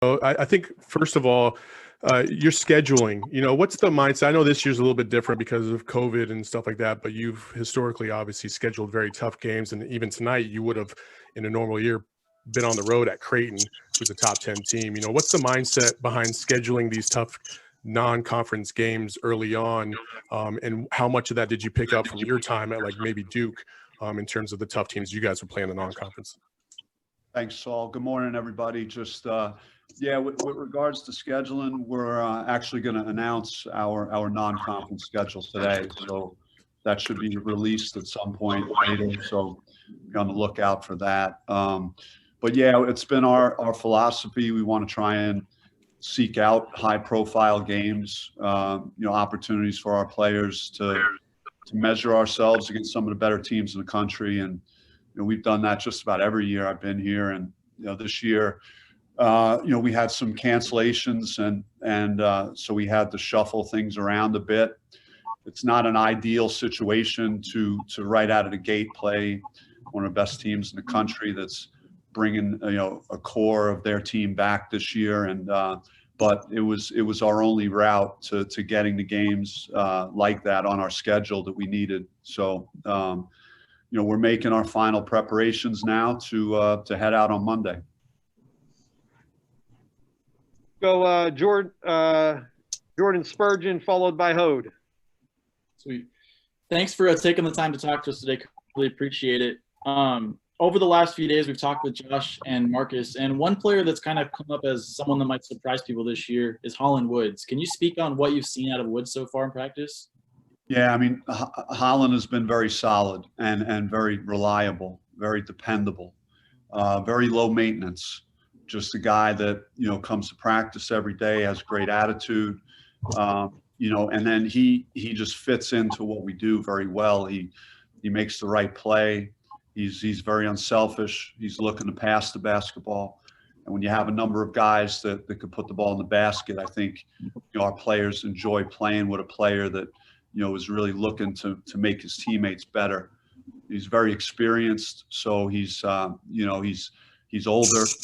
I think first of all, your scheduling, what's the mindset? I know this year's a little bit different because of COVID and stuff like that, but you've historically obviously scheduled very tough games. And even tonight, you would have, in a normal year, been on the road at Creighton, who's a top 10 team. What's the mindset behind scheduling these tough non-conference games early on? And how much of that did you pick up from your time at maybe Duke in terms of the tough teams you guys were playing in the non-conference? Thanks, Saul. Good morning, everybody. Just with regards to scheduling, we're actually going to announce our non-conference schedule today. So that should be released at some point later. So be on the lookout for that. But yeah, it's been our philosophy. We want to try and seek out high-profile games, opportunities for our players to measure ourselves against some of the better teams in the country. And we've done that just about every year I've been here. And this year, we had some cancellations, and so we had to shuffle things around a bit. It's not an ideal situation to right out of the gate play one of the best teams in the country that's bringing a core of their team back this year. And but it was our only route to getting the games like that on our schedule that we needed. So we're making our final preparations now to head out on Monday. Go Jordan Spurgeon, followed by Hode. Sweet. Thanks for taking the time to talk to us today. Really appreciate it. Over the last few days, we've talked with Josh and Marcus, and one player that's kind of come up as someone that might surprise people this year is Holland Woods. Can you speak on what you've seen out of Woods so far in practice? Yeah, I mean, Holland has been very solid and very reliable, very dependable, very low maintenance. Just a guy that, comes to practice every day, has great attitude, and then he just fits into what we do very well. He makes the right play. He's very unselfish. He's looking to pass the basketball. And when you have a number of guys that could put the ball in the basket, I think our players enjoy playing with a player that is really looking to make his teammates better. He's very experienced, so he's older,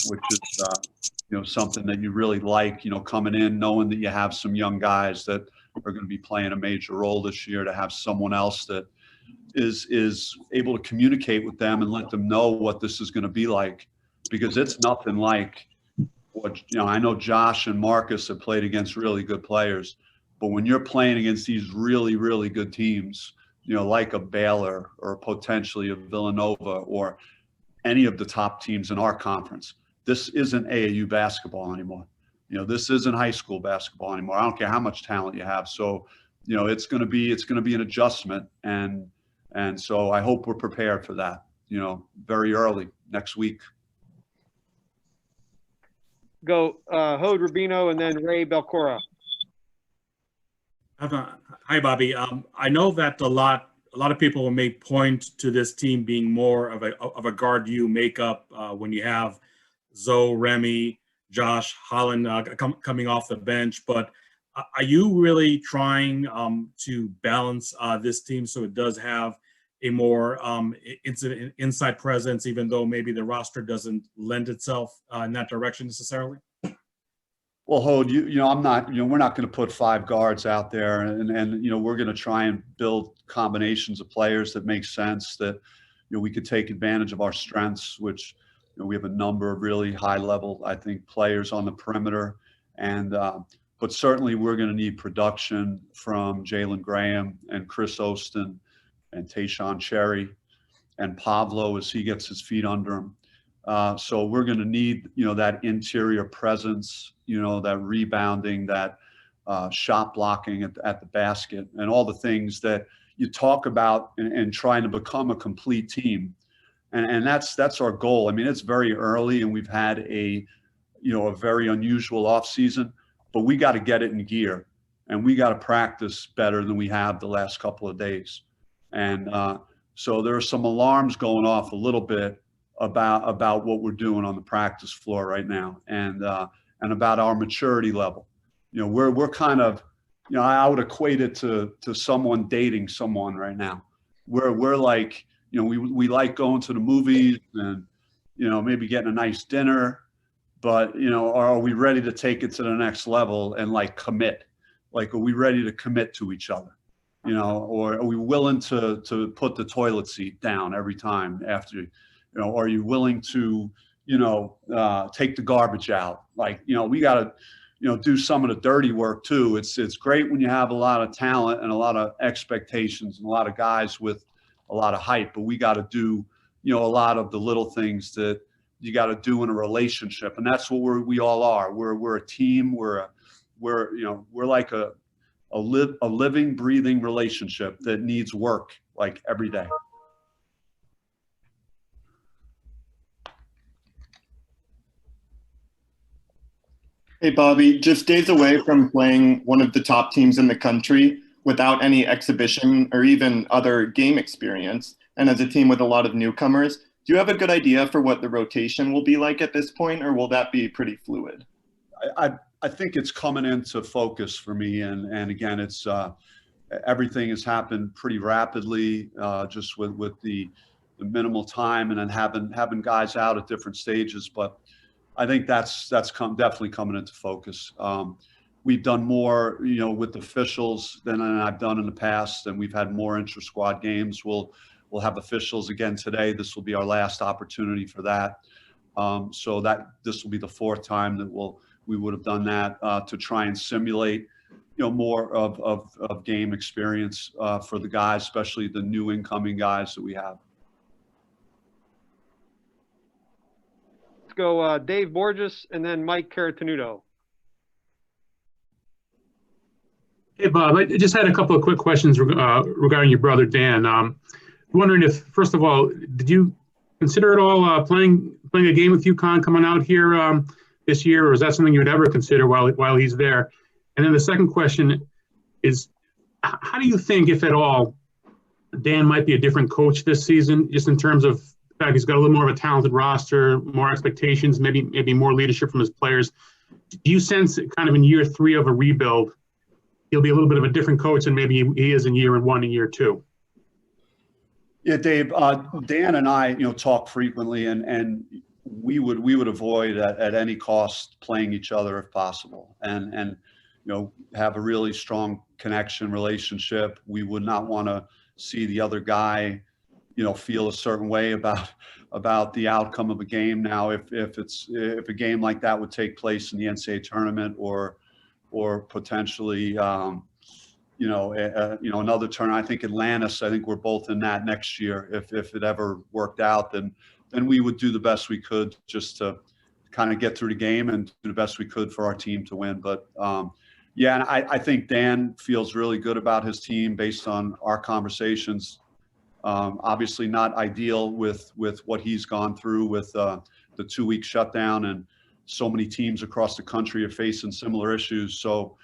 which is something that you really like. Coming in knowing that you have some young guys that are going to be playing a major role this year, to have someone else that is able to communicate with them and let them know what this is going to be like, because it's nothing like what I know Josh and Marcus have played against really good players, but when you're playing against these really, really good teams, like a Baylor or potentially a Villanova or any of the top teams in our conference, this isn't AAU basketball anymore. This isn't high school basketball anymore. I don't care how much talent you have. So, it's going to be an adjustment, and so I hope we're prepared for that, very early next week. Go Hode Rubino and then Ray Belcora. Hi, Bobby. I know that a lot of people may point to this team being more of a guard U makeup when you have Zoe, Remy, Josh, Holland coming off the bench. But are you really trying to balance this team so it does have a more inside presence, even though maybe the roster doesn't lend itself in that direction necessarily? Well, Hode, I'm not, we're not going to put 5 guards out there, and we're going to try and build combinations of players that make sense, that we could take advantage of our strengths, which we have a number of really high level, I think, players on the perimeter, and but certainly we're going to need production from Jalen Graham and Chris Oston and Tayshaun Cherry and Pablo as he gets his feet under him. So we're going to need, that interior presence, that rebounding, that shot blocking at the basket, and all the things that you talk about and trying to become a complete team. And that's our goal. I mean, it's very early, and we've had a very unusual offseason, but we got to get it in gear, and we got to practice better than we have the last couple of days. And so there are some alarms going off a little bit about what we're doing on the practice floor right now, and about our maturity level. We're kind of, I would equate it to someone dating someone right now. We're like, we like going to the movies and maybe getting a nice dinner, but are we ready to take it to the next level and like commit? Like, are we ready to commit to each other? Or are we willing to put the toilet seat down every time after, are you willing to, take the garbage out? Like, we got to, do some of the dirty work too. It's great when you have a lot of talent and a lot of expectations and a lot of guys with a lot of hype, but we got to do, a lot of the little things that you got to do in a relationship. And that's what we all are. We're a team. We're like a living, breathing relationship that needs work like every day. Hey, Bobby, just days away from playing one of the top teams in the country without any exhibition or even other game experience, and as a team with a lot of newcomers, do you have a good idea for what the rotation will be like at this point, or will that be pretty fluid? I think it's coming into focus for me, and again, it's everything has happened pretty rapidly, just with the minimal time, and then having guys out at different stages. But I think that's definitely coming into focus. We've done more, with the officials than I've done in the past, and we've had more intra-squad games. We'll have officials again today. This will be our last opportunity for that. So that this will be the fourth time that we would have done that to try and simulate, more of game experience for the guys, especially the new incoming guys that we have. Let's go Dave Borges and then Mike Caratanudo. Hey, Bob, I just had a couple of quick questions regarding your brother, Dan. Wondering if, first of all, did you consider at all playing a game with UConn coming out here this year, or is that something you would ever consider while he's there? And then the second question is, how do you think, if at all, Dan might be a different coach this season, just in terms of the fact he's got a little more of a talented roster, more expectations, maybe more leadership from his players? Do you sense kind of in year 3 of a rebuild, he'll be a little bit of a different coach than maybe he is in year 1 and year 2? Yeah, Dave, Dan and I, talk frequently, and we would avoid at any cost playing each other if possible, and have a really strong connection relationship. We would not want to see the other guy, feel a certain way about the outcome of a game. Now, if a game like that would take place in the NCAA tournament or potentially another turn. I think Atlantis, I think we're both in that next year. If it ever worked out, then we would do the best we could just to kind of get through the game and do the best we could for our team to win. But yeah, and I think Dan feels really good about his team based on our conversations. Obviously not ideal with what he's gone through with the 2-week shutdown, and so many teams across the country are facing similar issues. So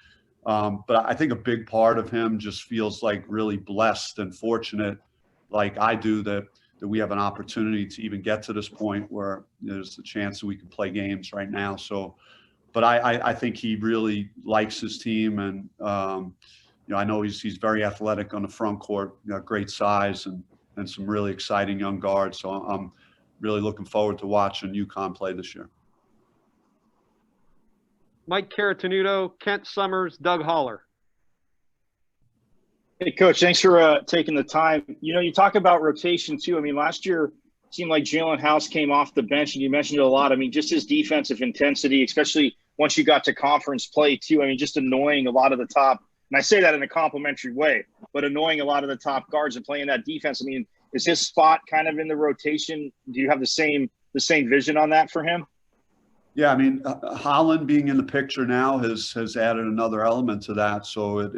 but I think a big part of him just feels like really blessed and fortunate, like I do, that we have an opportunity to even get to this point where there's a chance that we can play games right now. So, but I think he really likes his team, and I know he's very athletic on the front court, great size and some really exciting young guards. So I'm really looking forward to watching UConn play this year. Mike Caratanudo, Kent Summers, Doug Holler. Hey, Coach, thanks for taking the time. You talk about rotation, too. I mean, last year it seemed like Jalen House came off the bench, and you mentioned it a lot. I mean, just his defensive intensity, especially once you got to conference play, too. I mean, just annoying a lot of the top, and I say that in a complimentary way, but annoying a lot of the top guards and playing that defense. I mean, is his spot kind of in the rotation? Do you have the same vision on that for him? Yeah, I mean, Holland being in the picture now has added another element to that. So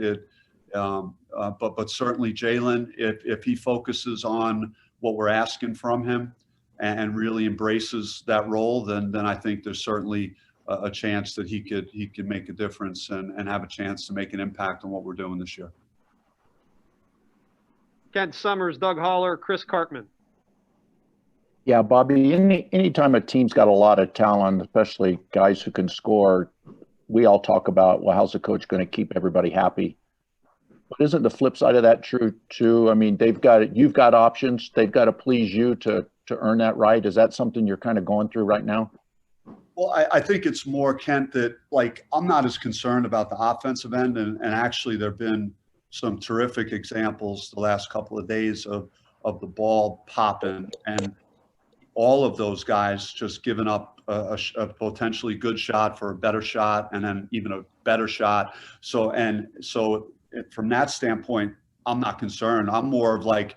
but certainly Jalen, if he focuses on what we're asking from him and really embraces that role, then I think there's certainly a chance that he could make a difference and have a chance to make an impact on what we're doing this year. Kent Summers, Doug Holler, Chris Cartman. Yeah, Bobby, anytime a team's got a lot of talent, especially guys who can score, we all talk about, well, how's the coach going to keep everybody happy? But isn't the flip side of that true too? I mean, you've got options. They've got to please you to earn that right. Is that something you're kind of going through right now? Well, I think it's more, Kent, that like I'm not as concerned about the offensive end, and actually there have been some terrific examples the last couple of days of the ball popping, and all of those guys just giving up a potentially good shot for a better shot, and then even a better shot. So from that standpoint, I'm not concerned. I'm more of like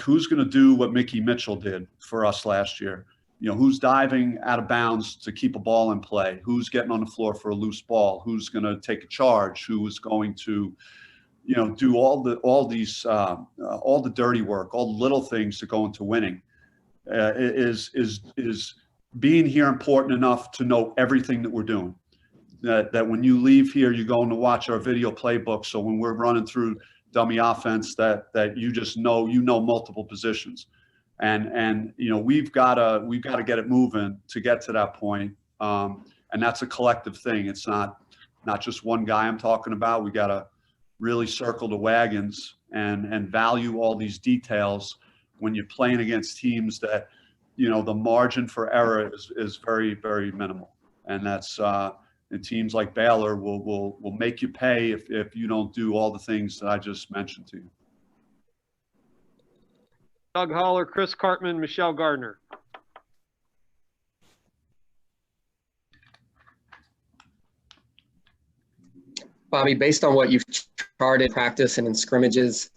who's going to do what Mickey Mitchell did for us last year? You know, who's diving out of bounds to keep a ball in play? Who's getting on the floor for a loose ball? Who's going to take a charge? Who is going to, you know, do all the dirty work, all the little things that go into winning? Is being here important enough to know everything that we're doing? That when you leave here, you're going to watch our video playbook. So when we're running through dummy offense, that you just know, multiple positions. And you know, we've got to get it moving to get to that point. And that's a collective thing. It's not just one guy I'm talking about. We got to really circle the wagons and value all these details when you're playing against teams that, you know, the margin for error is very, very minimal. And that's and teams like Baylor will make you pay if you don't do all the things that I just mentioned to you. Doug Haller, Chris Cartman, Michelle Gardner. Bobby, based on what you've charted, practice, and in scrimmages,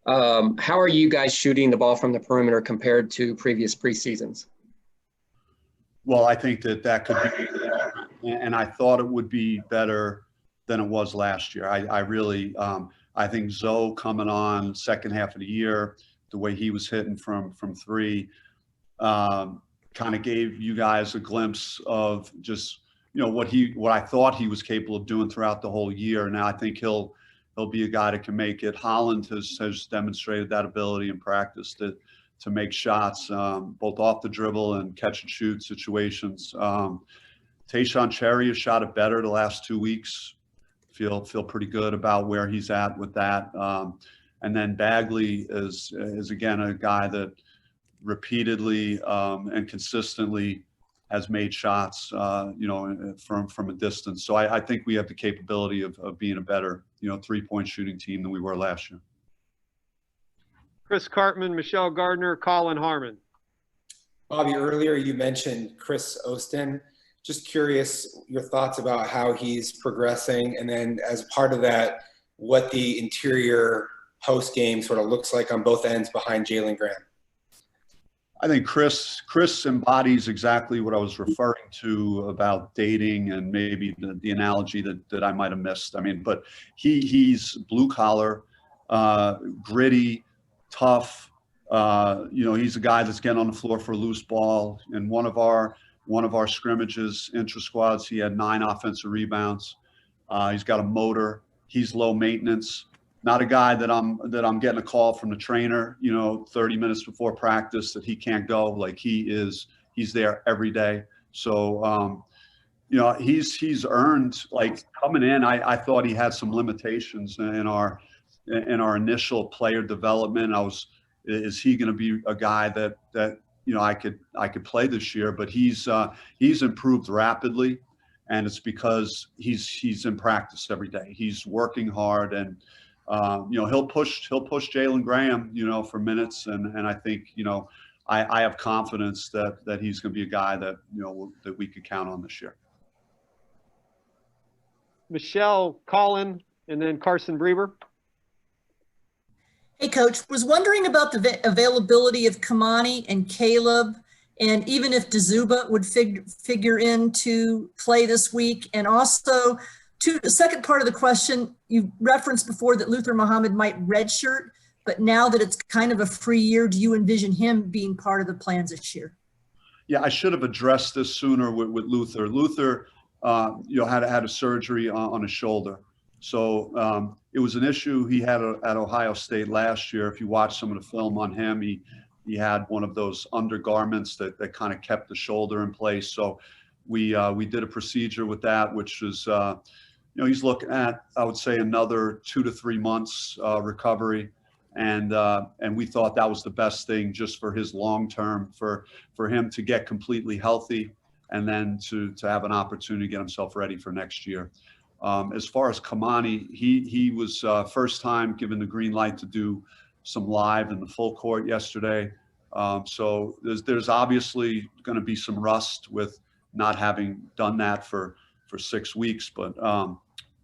how are you guys shooting the ball from the perimeter compared to previous preseasons? Well, I think that could be, and I thought it would be better than it was last year. I really, I think Zoe coming on second half of the year, the way he was hitting from three, kind of gave you guys a glimpse of just, you know, what I thought he was capable of doing throughout the whole year. Now I think he'll be a guy that can make it. Holland has demonstrated that ability in practice to make shots, both off the dribble and catch and shoot situations. Tayshaun Cherry has shot it better the last 2 weeks. Feel pretty good about where he's at with that. And then Bagley is again a guy that repeatedly and consistently has made shots, you know, from a distance. So I think we have the capability of being a better, you know, 3-point shooting team than we were last year. Chris Cartman, Michelle Gardner, Collin Harmon. Bobby, earlier you mentioned Chris Ostin. Just curious your thoughts about how he's progressing, and then as part of that, what the interior post game sort of looks like on both ends behind Jalen Graham. I think Chris embodies exactly what I was referring to about dating and maybe the analogy that I might have missed. I mean, but he's blue collar, gritty, tough. You know, he's a guy that's getting on the floor for a loose ball. In one of our scrimmages, intra squads, he had 9 offensive rebounds. He's got a motor. He's low maintenance. Not a guy that I'm getting a call from the trainer, you know, 30 minutes before practice that he can't go. Like he's there every day. So, you know, he's earned, like coming in, I thought he had some limitations in our initial player development. Is he going to be a guy that, you know, I could play this year? But he's improved rapidly, and it's because he's in practice every day. He's working hard, and you know, he'll push Jalen Graham, you know, for minutes, and I think, you know, I have confidence that he's going to be a guy that, you know, that we could count on this year. Michelle, Collin, and then Carson Breber. Hey, Coach, was wondering about the availability of Kamani and Caleb, and even if Dazuba would figure into play this week. And also, the second part of the question, you referenced before that Luther Muhammad might redshirt, but now that it's kind of a free year, do you envision him being part of the plans this year? Yeah, I should have addressed this sooner with Luther. Luther, you know, had a surgery on his shoulder. So it was an issue he had at Ohio State last year. If you watch some of the film on him, he had one of those undergarments that kind of kept the shoulder in place. So we did a procedure with that, which was, you know, he's looking at, I would say, another 2 to 3 months recovery. And we thought that was the best thing just for his long term, for him to get completely healthy. and then to have an opportunity to get himself ready for next year. As far as Kamani, he was first time given the green light to do some live in the full court yesterday. So there's obviously going to be some rust with not having done that for 6 weeks, but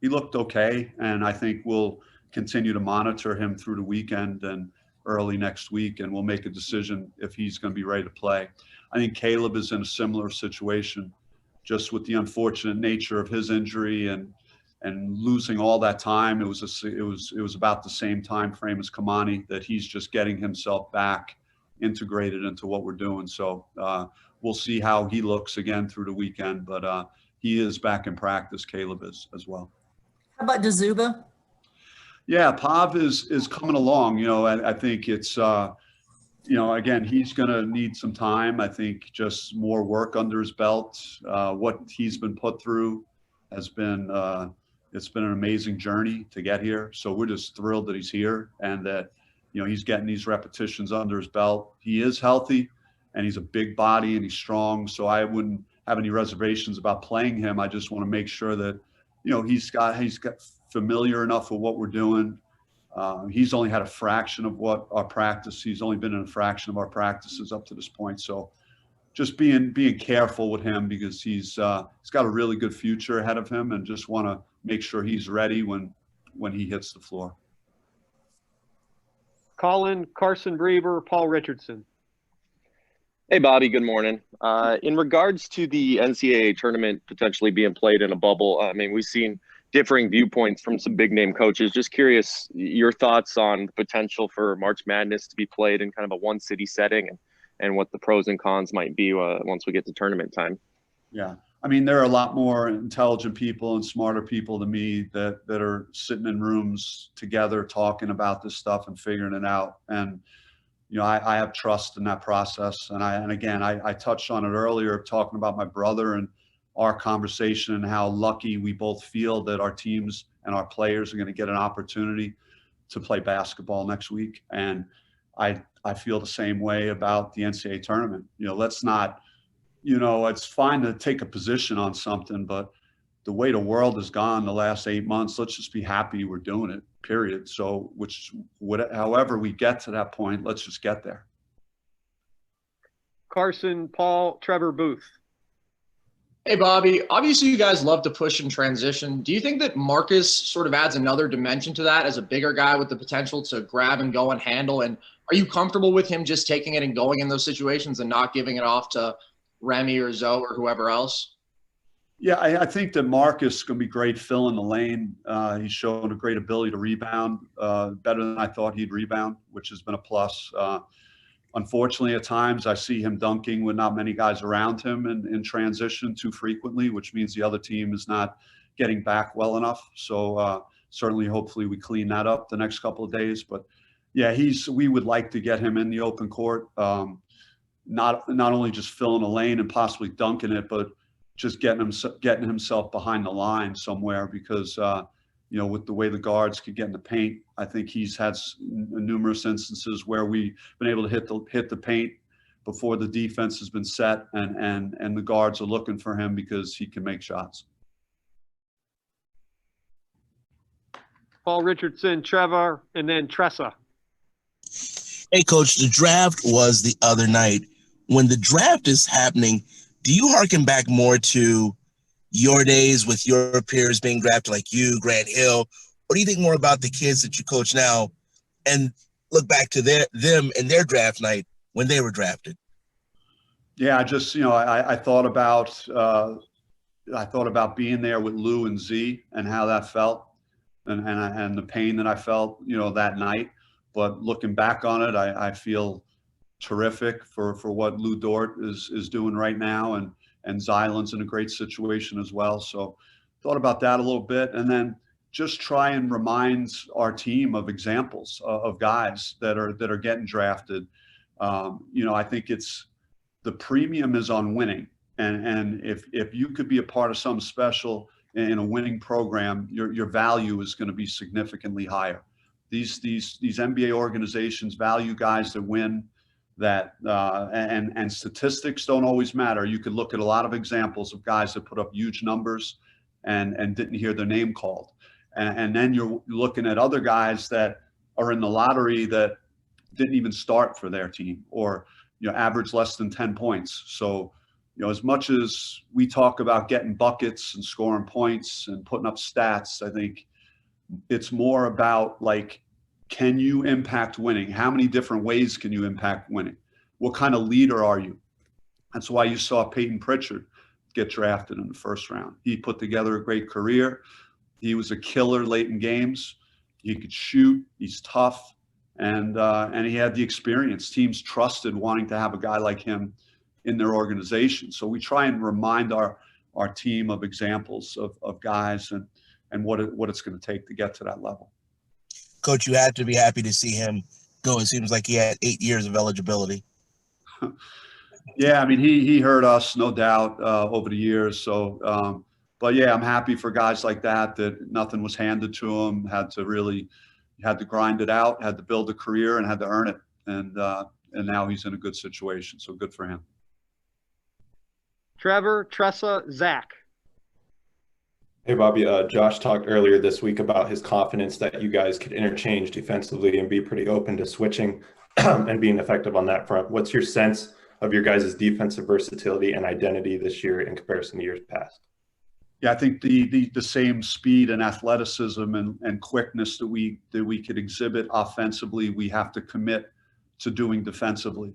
he looked okay, and I think we'll continue to monitor him through the weekend and early next week, and we'll make a decision if he's going to be ready to play. I think Caleb is in a similar situation, just with the unfortunate nature of his injury and losing all that time. It was about the same time frame as Kamani, that he's just getting himself back integrated into what we're doing. So we'll see how he looks again through the weekend, but he is back in practice. Caleb is as well. How about Dazuba? Yeah, Pav is coming along. You know, I think it's, you know, again, he's going to need some time. I think just more work under his belt. What he's been put through has been, it's been an amazing journey to get here. So we're just thrilled that he's here and that, you know, he's getting these repetitions under his belt. He is healthy and he's a big body and he's strong. So I wouldn't have any reservations about playing him. I just want to make sure that, you know, he's got familiar enough with what we're doing. He's only had a fraction of what our practice. He's only been in a fraction of our practices up to this point. So just being careful with him, because he's got a really good future ahead of him, and just want to make sure he's ready when he hits the floor. Collin, Carson Breber, Paul Richardson. Hey, Bobby, good morning. In regards to the NCAA tournament potentially being played in a bubble, I mean, we've seen differing viewpoints from some big name coaches. Just curious, your thoughts on the potential for March Madness to be played in kind of a one city setting, and what the pros and cons might be once we get to tournament time. Yeah. I mean, there are a lot more intelligent people and smarter people than me that are sitting in rooms together talking about this stuff and figuring it out. And, you know, I have trust in that process. And again, I touched on it earlier, talking about my brother and our conversation and how lucky we both feel that our teams and our players are going to get an opportunity to play basketball next week. And I feel the same way about the NCAA tournament. You know, let's not, you know, it's fine to take a position on something, but the way the world has gone the last 8 months, let's just be happy we're doing it, period. So however we get to that point, let's just get there. Carson, Paul, Trevor Booth. Hey, Bobby, obviously you guys love to push and transition. Do you think that Marcus sort of adds another dimension to that as a bigger guy with the potential to grab and go and handle? And are you comfortable with him just taking it and going in those situations and not giving it off to Remy or Zoe or whoever else? Yeah, I think that Marcus is going to be great filling the lane. He's shown a great ability to rebound, better than I thought he'd rebound, which has been a plus. Unfortunately, at times I see him dunking with not many guys around him in transition too frequently, which means the other team is not getting back well enough. So certainly, hopefully we clean that up the next couple of days. But yeah, we would like to get him in the open court, not only just filling a lane and possibly dunking it, but just getting himself behind the line somewhere, because you know, with the way the guards could get in the paint, I think he's had numerous instances where we've been able to hit the paint before the defense has been set, and the guards are looking for him because he can make shots. Paul Richardson, Trevor, and then Tressa. Hey, Coach, the draft was the other night. When the draft is happening, do you hearken back more to your days with your peers being drafted, like you, Grant Hill, or do you think more about the kids that you coach now and look back to them and their draft night when they were drafted? Yeah, I thought about being there with Lou and Z and how that felt, and the pain that I felt, you know, that night. But looking back on it, I feel terrific for what Lou Dort is doing right now, and Zylan's in a great situation as well. So thought about that a little bit, and then just try and remind our team of examples of guys that are getting drafted. You know, I think the premium is on winning, and if you could be a part of something special in a winning program, your value is going to be significantly higher. These NBA organizations value guys that win. that and statistics don't always matter. You could look at a lot of examples of guys that put up huge numbers and didn't hear their name called. And then you're looking at other guys that are in the lottery that didn't even start for their team, or average less than 10 points. So as much as we talk about getting buckets and scoring points and putting up stats, I think it's more about, like, can you impact winning? How many different ways can you impact winning? What kind of leader are you? That's why you saw Peyton Pritchard get drafted in the first round. He put together a great career. He was a killer late in games. He could shoot. He's tough. And he had the experience. Teams trusted wanting to have a guy like him in their organization. So we try and remind our team of examples of guys and what it's going to take to get to that level. Coach, you had to be happy to see him go. It seems like he had 8 years of eligibility. Yeah, I mean, he hurt us, no doubt, over the years. So, but yeah, I'm happy for guys like that nothing was handed to him, had to grind it out, had to build a career, and had to earn it. And now he's in a good situation. So good for him. Trevor, Tressa, Zach. Hey, Bobby. Josh talked earlier this week about his confidence that you guys could interchange defensively and be pretty open to switching and being effective on that front. What's your sense of your guys' defensive versatility and identity this year in comparison to years past? Yeah, I think the same speed and athleticism and quickness that we could exhibit offensively, we have to commit to doing defensively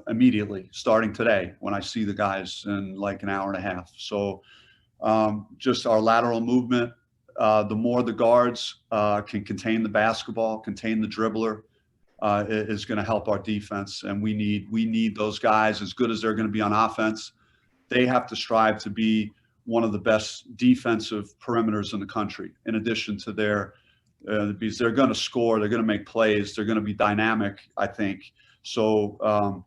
immediately, starting today when I see the guys in like an hour and a half. So just our lateral movement, the more the guards can contain the basketball, contain the dribbler, is going to help our defense. And we need those guys, as good as they're going to be on offense. They have to strive to be one of the best defensive perimeters in the country, in addition to because they're going to score, they're going to make plays, they're going to be dynamic, I think. So,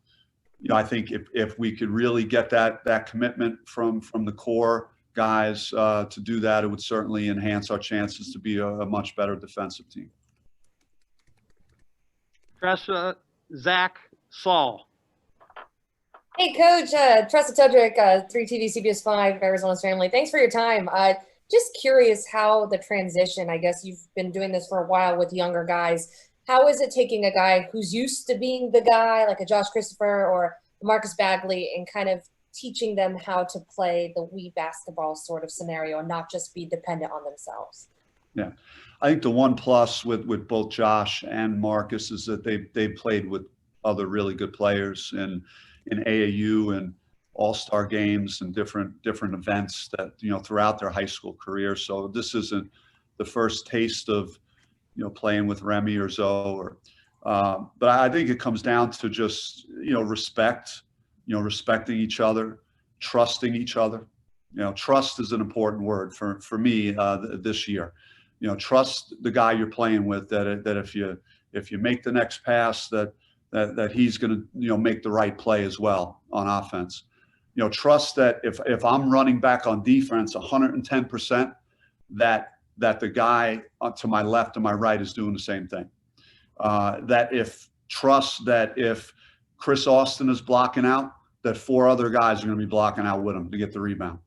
I think if we could really get that commitment from the core guys to do that, it would certainly enhance our chances to be a much better defensive team. Tressa, Zach, Saul. Hey, Coach. Tressa Todrick, 3TV CBS 5, Arizona's Family. Thanks for your time. Just curious how the transition, I guess you've been doing this for a while with younger guys. How is it taking a guy who's used to being the guy, like a Josh Christopher or Marcus Bagley, and kind of teaching them how to play the Wii basketball sort of scenario and not just be dependent on themselves? Yeah, I think the one plus with both Josh and Marcus is that they played with other really good players in AAU and all-star games and different events that throughout their high school career. So this isn't the first taste of playing with Remy or Zoe but I think it comes down to just respect, respecting each other, trusting each other. Trust is an important word for me this year. Trust the guy you're playing with, that if you make the next pass, that he's going to make the right play as well on offense. Trust that if I'm running back on defense 110%, that the guy to my left and my right is doing the same thing. Trust that if Chris Austin is blocking out, that 4 other guys are going to be blocking out with him to get the rebound.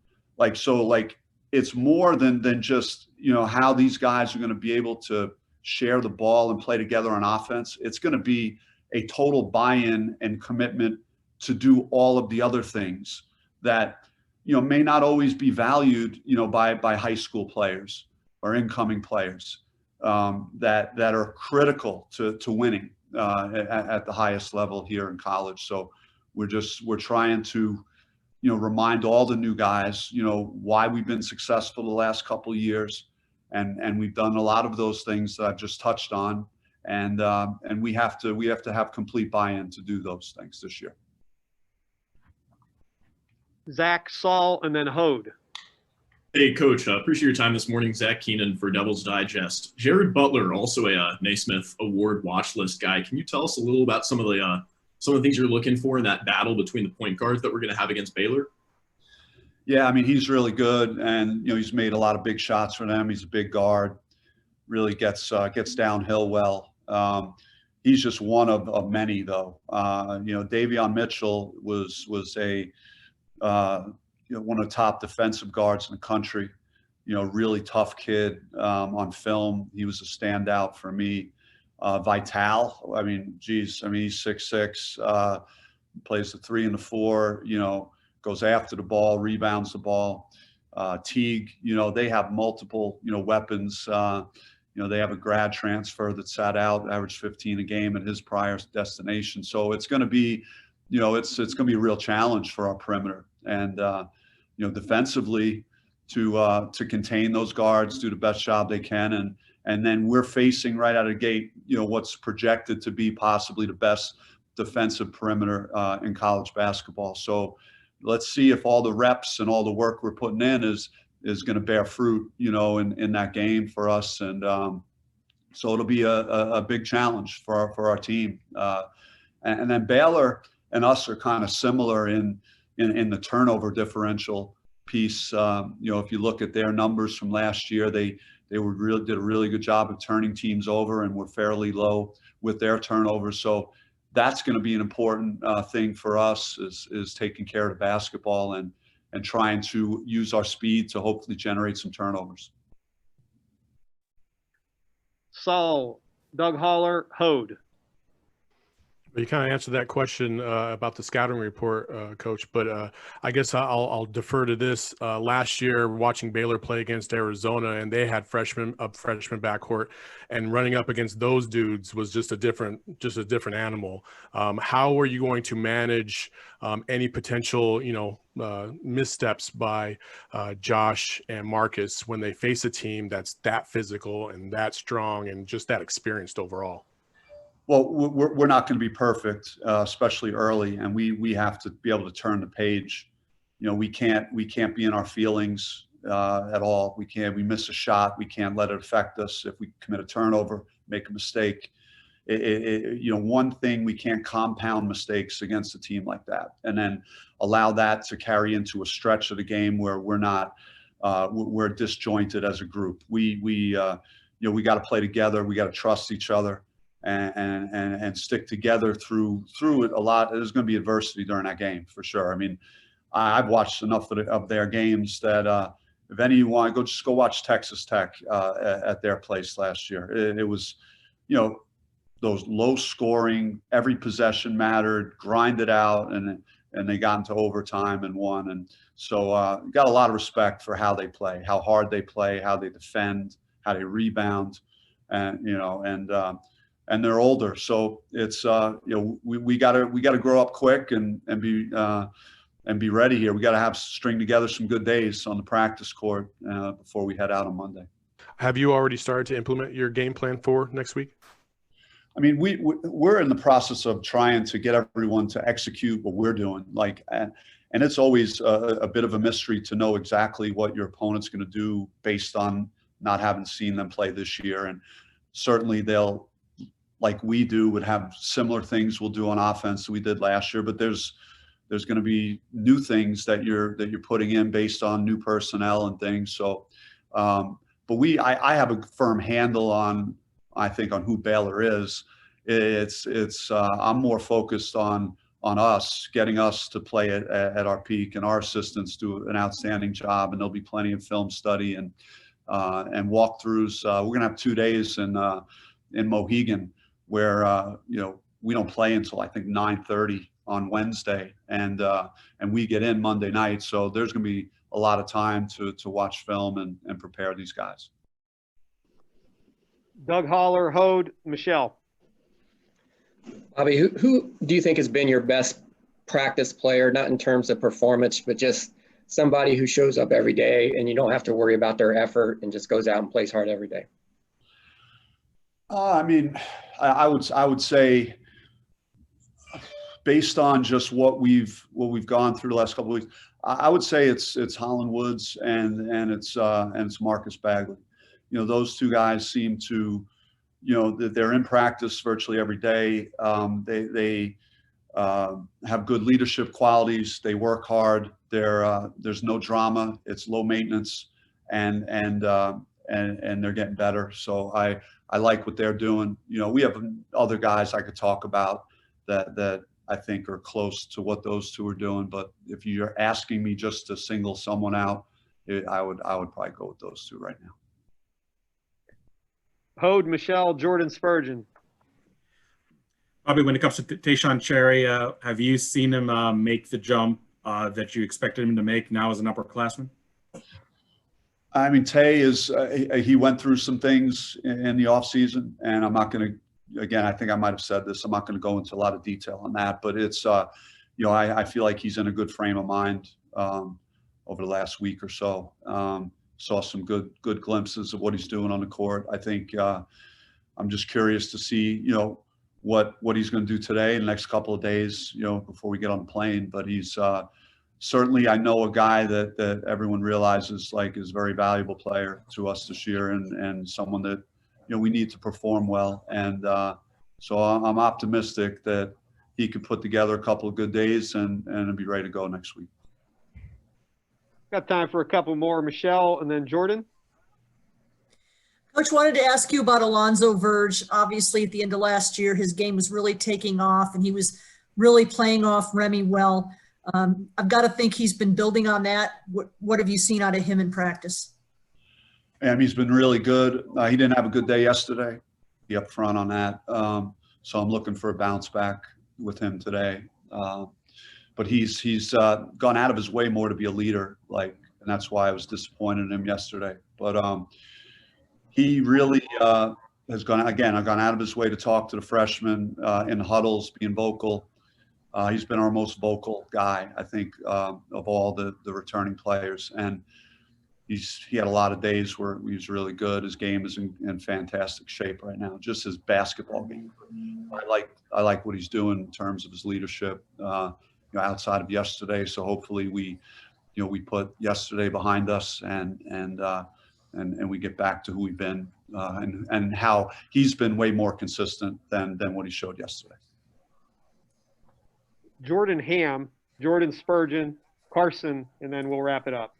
It's more than just how these guys are going to be able to share the ball and play together on offense. It's going to be a total buy-in and commitment to do all of the other things that may not always be valued by high school players or incoming players that are critical to winning at the highest level here in college. So we're trying to remind all the new guys why we've been successful the last couple of years, and we've done a lot of those things that I've just touched on, and we have to have complete buy-in to do those things this year. Zach, Saul, and then Hode. Hey, Coach. Appreciate your time this morning. Zach Keenan for Devil's Digest. Jared Butler, also a Naismith Award watch list guy. Can you tell us a little about some of the things you're looking for in that battle between the point guards that we're going to have against Baylor? Yeah, I mean, he's really good, and he's made a lot of big shots for them. He's a big guard, really gets downhill well. he's just one of many, though. You know, Davion Mitchell was a you know, one of the top defensive guards in the country. You know, really tough kid. On film, he was a standout for me. Vital, I mean, geez, I mean, he's 6'6", plays the 3 and the 4. You know, goes after the ball, rebounds the ball. Teague, you know, they have multiple, you know, weapons. You know, they have a grad transfer that sat out, averaged 15 a game at his prior destination. So it's going to be, you know, it's going to be a real challenge for our perimeter. And you know, defensively, to contain those guards, do the best job they can, and then we're facing right out of the gate, you know, what's projected to be possibly the best defensive perimeter in college basketball. So let's see if all the reps and all the work we're putting in is going to bear fruit, you know, in that game for us. And so it'll be a big challenge for our team. And then Baylor and us are kind of similar in the turnover differential piece. You know, if you look at their numbers from last year, they did a really good job of turning teams over, and were fairly low with their turnovers. So that's going to be an important thing for us, is taking care of the basketball and trying to use our speed to hopefully generate some turnovers. Saul, Doug Holler, Hode. You kind of answered that question about the scouting report, Coach, but I guess I'll defer to this. Last year, watching Baylor play against Arizona, and they had freshman backcourt, and running up against those dudes was just a different animal. How are you going to manage any potential, you know, missteps by Josh and Marcus when they face a team that's that physical and that strong and just that experienced overall? Well, we're not going to be perfect, especially early, and we have to be able to turn the page. You know, we can't be in our feelings at all. We miss a shot, we can't let it affect us. If we commit a turnover, make a mistake, you know, one thing, we can't compound mistakes against a team like that, and then allow that to carry into a stretch of the game where we're disjointed as a group. You know, we got to play together. We got to trust each other. And stick together through it a lot. There's going to be adversity during that game for sure. I mean, I've watched enough of their games that if any of you want to just go watch Texas Tech at their place last year. It was, you know, those low scoring, every possession mattered, grinded out, and they got into overtime and won. And so got a lot of respect for how they play, how hard they play, how they defend, how they rebound, and you know, and they're older, so it's you know, we gotta grow up quick and be ready here. We gotta string together some good days on the practice court before we head out on Monday. Have you already started to implement your game plan for next week? I mean, we're in the process of trying to get everyone to execute what we're doing. Like, and it's always a bit of a mystery to know exactly what your opponent's going to do based on not having seen them play this year. And certainly they'll, like we do, would have similar things we'll do on offense that we did last year, but there's going to be new things that you're putting in based on new personnel and things. So, but I have a firm handle on, I think, on who Baylor is. I'm more focused on us, getting us to play at our peak, and our assistants do an outstanding job, and there'll be plenty of film study and walkthroughs. We're going to have 2 days in Mohegan, where you know, we don't play until I think 9:30 on Wednesday, and we get in Monday night. So there's going to be a lot of time to watch film and prepare these guys. Doug Holler, Hode, Michelle. Bobby, who do you think has been your best practice player, not in terms of performance, but just somebody who shows up every day and you don't have to worry about their effort and just goes out and plays hard every day? I mean, I would say, based on just what we've gone through the last couple of weeks, I would say it's Holland Woods and it's Marcus Bagley. You know, those two guys seem to, you know, they're in practice virtually every day. They have good leadership qualities. They work hard. There's no drama. It's low maintenance, and they're getting better. So I like what they're doing. We have other guys I could talk about that I think are close to what those two are doing. But if you're asking me just to single someone out, I would probably go with those two right now. Hode, Michelle, Jordan Spurgeon. Bobby, when it comes to Tayshaun Cherry, have you seen him make the jump that you expected him to make now as an upperclassman? I mean, Tay he went through some things in the offseason, and I'm not going to, again, I think I might have said this, I'm not going to go into a lot of detail on that, but it's, I feel like he's in a good frame of mind over the last week or so. Saw some good glimpses of what he's doing on the court. I think I'm just curious to see, what he's going to do today in the next couple of days, before we get on the plane. But he's certainly, I know, a guy that everyone realizes is a very valuable player to us this year, and someone that we need to perform well. And so I'm optimistic that he could put together a couple of good days and be ready to go next week. Got time for a couple more, Michelle, and then Jordan. Coach, wanted to ask you about Alonzo Verge. Obviously, at the end of last year, his game was really taking off, and he was really playing off Remy well. I've got to think he's been building on that. What have you seen out of him in practice? And he's been really good. He didn't have a good day yesterday. Be up front on that. So I'm looking for a bounce back with him today. But he's gone out of his way more to be a leader, and that's why I was disappointed in him yesterday. But he really has gone out of his way to talk to the freshmen in huddles, being vocal. He's been our most vocal guy, I think, of all the returning players. And he had a lot of days where he was really good. His game is in fantastic shape right now, just his basketball game. I like what he's doing in terms of his leadership outside of yesterday. So hopefully we put yesterday behind us and we get back to who we've been and how he's been way more consistent than what he showed yesterday. Jordan Ham, Jordan Spurgeon, Carson, and then we'll wrap it up.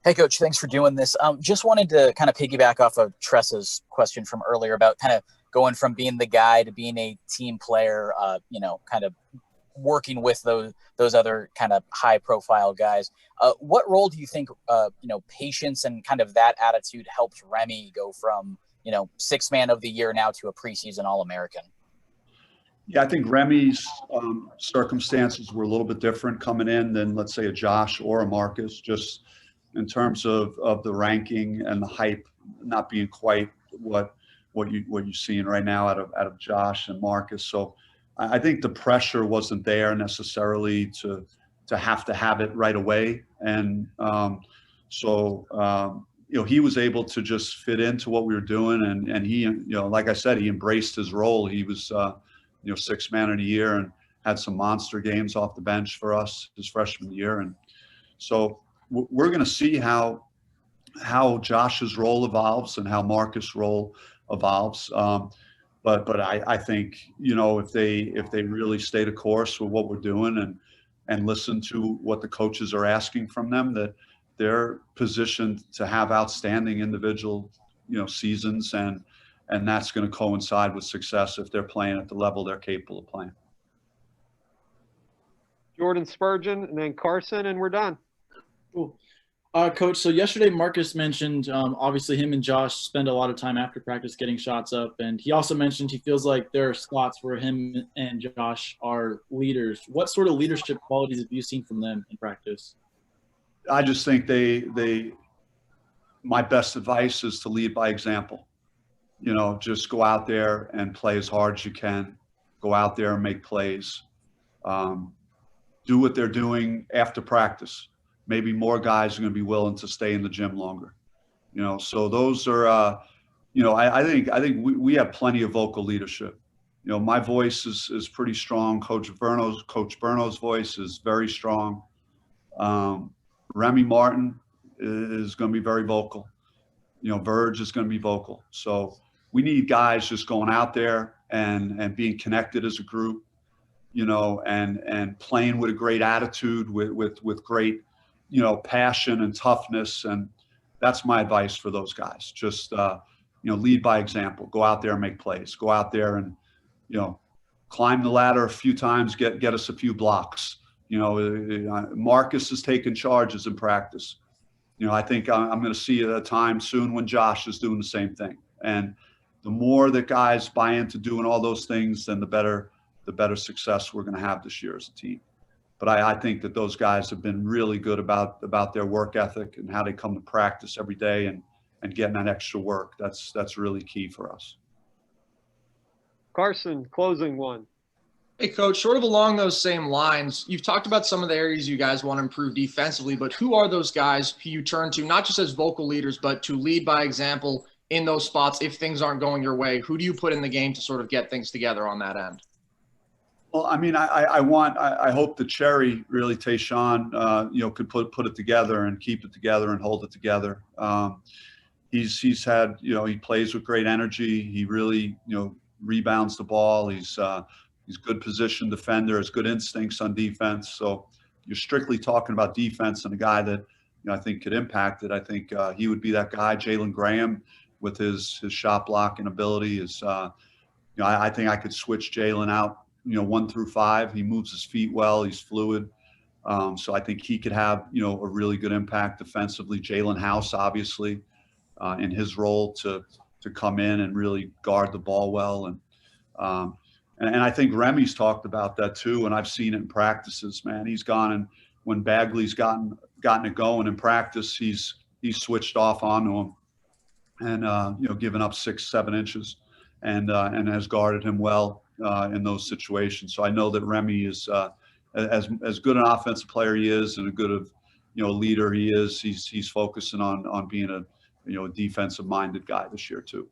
Hey, Coach, thanks for doing this. Just wanted to kind of piggyback off of Tressa's question from earlier about kind of going from being the guy to being a team player, kind of working with those other kind of high-profile guys. What role do you think, patience and kind of that attitude helps Remy go from, sixth man of the year now to a preseason All-American? Yeah, I think Remy's circumstances were a little bit different coming in than, let's say, a Josh or a Marcus, just in terms of the ranking and the hype not being quite what you're seeing right now out of Josh and Marcus. So I think the pressure wasn't there necessarily to have it right away. And he was able to just fit into what we were doing. And he, like I said, he embraced his role. He was, sixth man of the year and had some monster games off the bench for us his freshman year. And so we're going to see how Josh's role evolves and how Marcus' role evolves. But I think, if they really stay the course with what we're doing and listen to what the coaches are asking from them, that they're positioned to have outstanding individual, seasons, and that's going to coincide with success if they're playing at the level they're capable of playing. Jordan Spurgeon and then Carson, and we're done. Cool. Coach, so yesterday Marcus mentioned, obviously him and Josh spend a lot of time after practice getting shots up, and he also mentioned he feels like there are spots where him and Josh are leaders. What sort of leadership qualities have you seen from them in practice? I just think my best advice is to lead by example. Just go out there and play as hard as you can. Go out there and make plays. Do what they're doing after practice. Maybe more guys are going to be willing to stay in the gym longer. So those are, I think we have plenty of vocal leadership. My voice is pretty strong. Coach Berno's voice is very strong. Remy Martin is going to be very vocal. Verge is going to be vocal. So we need guys just going out there and being connected as a group, and playing with a great attitude, with great, passion and toughness. And that's my advice for those guys. Just lead by example. Go out there and make plays. Go out there and, climb the ladder a few times, get us a few blocks. Marcus is taking charges in practice. I think I'm going to see a time soon when Josh is doing the same thing. And the more that guys buy into doing all those things, then the better success we're going to have this year as a team. But I think that those guys have been really good about their work ethic and how they come to practice every day and getting that extra work. That's really key for us. Carson, closing one. Hey, Coach, sort of along those same lines, you've talked about some of the areas you guys want to improve defensively, but who are those guys who you turn to, not just as vocal leaders, but to lead by example in those spots if things aren't going your way? Who do you put in the game to sort of get things together on that end? Well, I mean, I hope that Cherry, really, Tayshaun, could put it together and keep it together and hold it together. He's had, he plays with great energy. He really, rebounds the ball. He's a good position defender, has good instincts on defense. So you're strictly talking about defense and a guy that, I think could impact it. I think he would be that guy. Jalen Graham, with his shot blocking ability, is, I think I could switch Jalen out, 1 through 5. He moves his feet well. He's fluid. So I think he could have, a really good impact defensively. Jalen House, obviously, in his role to come in and really guard the ball well. And I think Remy's talked about that too. And I've seen it in practices, man. He's gone, and when Bagley's gotten it going in practice, he's switched off onto him and, given up 6-7 inches and has guarded him well in those situations. So I know that Remy is as good an offensive player he is and a good of, leader he is. He's focusing on being a defensive minded guy this year too.